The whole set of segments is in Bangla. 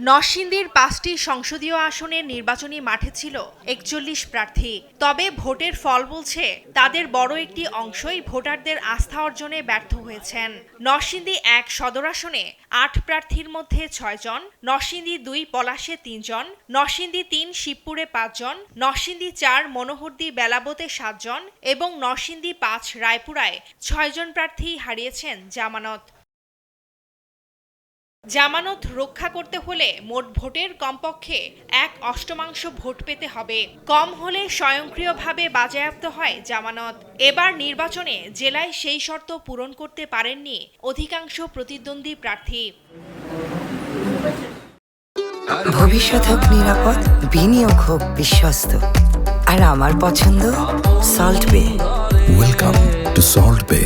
নরসিংদীর ৫টি সংসদীয় আসনের নির্বাচনী মাঠে ছিল ৪১ প্রার্থী। তবে ভোটের ফল বলছে তাদের বড় একটি অংশই ভোটারদের আস্থা অর্জনে ব্যর্থ হয়েছেন। নরসিংদী ১ সদর আসনে ৮ প্রার্থীর মধ্যে ৬ জন, নরসিংদী ২ পলাশে ৩ জন, নরসিংদী ৩ শিবপুরে ৫ জন, নরসিংদী ৪ মনোহরদী বেলাবতে ৭ জন এবং নরসিংদী ৫ রায়পুরায় ৬ জন প্রার্থী হারিয়েছেন জামানত। জামানত রক্ষা করতে হলে মোট ভোটের কমপক্ষে ১/৮ ভোট পেতে হবে। কম হলে স্বয়ংক্রিয়ভাবে বাজেয়াপ্ত হয় জামানত। এবার নির্বাচনে জেলায় সেই শর্ত পূরণ করতে পারেননি অধিকাংশ প্রতিদ্বন্দ্বী প্রার্থী। ভবিষ্যৎ হোক নিরাপদ, বিনিয়োগ হোক বিশ্বস্ত, আর আমার পছন্দ সল্ট বে। ওয়েলকাম টু সল্ট বে।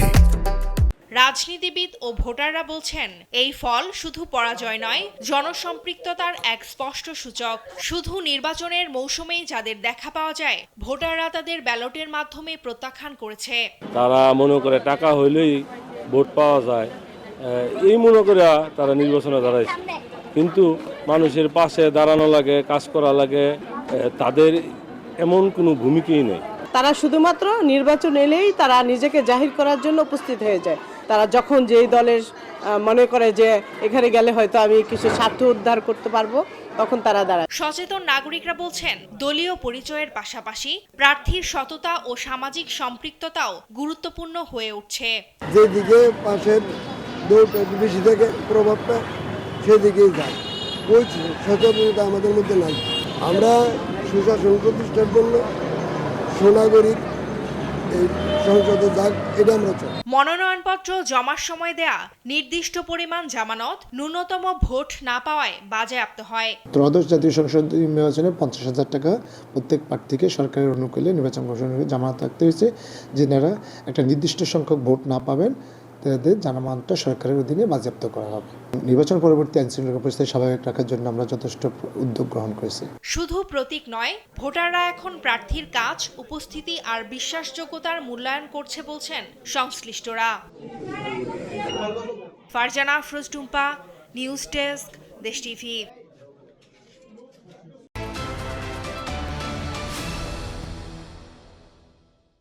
রাজনীতিবিদ ও ভোটাররা বলছেন এই ফল শুধু পরাজয় নয়, জনসম্পৃক্ততার এক স্পষ্ট সূচক। শুধু নির্বাচনের মৌসুমেই যাদের দেখা পাওয়া যায়, ভোটাররা তাদের ব্যালটের মাধ্যমে প্রত্যাখ্যান করেছে। তারা মনে করে টাকা হইলেই ভোট পাওয়া যায়, এই মনে করে তারা নির্বাচনে দাঁড়াইছে। কিন্তু মানুষের পাশে দাঁড়ানো লাগে, কাজ করা লাগে, তাদের এমন কোনো ভূমিকাই নেই। তারা শুধুমাত্র নির্বাচন এলেই তারা নিজেকে জাহির করার জন্য উপস্থিত হয়ে যায়। তারা যখন যেই দলের মনে করে যে এখানে গেলে হয়তো আমি কিছু স্বার্থ উদ্ধার করতে পারবো, তখন তারা দাঁড়ায়। সচেতন নাগরিকরা বলছেন দলীয় পরিচয়ের পাশাপাশি প্রার্থীর সততা ও সামাজিক সম্পৃক্ততাও গুরুত্বপূর্ণ হয়ে উঠছে। যেদিকে পাশের বেশি থেকে প্রভাবটা সেদিকেই যায়, ওই সচেতনতা আমাদের মধ্যে নাই। আমরা সুশাসন প্রতিষ্ঠার জন্য সুনাগরিক এই সংসদে যাক, এটা আমরা চাই। মনোনয়নপত্র জমার সময় দেয়া নির্দিষ্ট পরিমাণ জামানত ন্যূনতম ভোট না পাওয়ায় বাজেয়াপ্ত হয়। ত্রয়োদশ জাতীয় সংসদ নির্বাচনে ৫০,০০০ টাকা প্রত্যেক প্রার্থীকে সরকারের অনুকূলে নির্বাচন কমিশনের জামানত রাখতে হয়েছে। যেনারা একটা নির্দিষ্ট সংখ্যক ভোট না পাবেন তাদের জামানতটা সরকারের অধীনে বাজেয়াপ্ত করা হবে। নির্বাচন পরবর্তী আইনশৃঙ্খলা পরিস্থিতি স্বাভাবিক রাখার জন্য আমরা যথেষ্ট উদ্যোগ গ্রহণ করেছি। শুধু প্রতীক নয়, ভোটাররা এখন প্রার্থীর কাজ, উপস্থিতি আর বিশ্বাসযোগ্যতার মূল্যায়ন করছে বলছেন সংশ্লিষ্টরা। ফারজানা আফরোজ টুম্পা, নিউজ ডেস্ক, দেশ টিভি।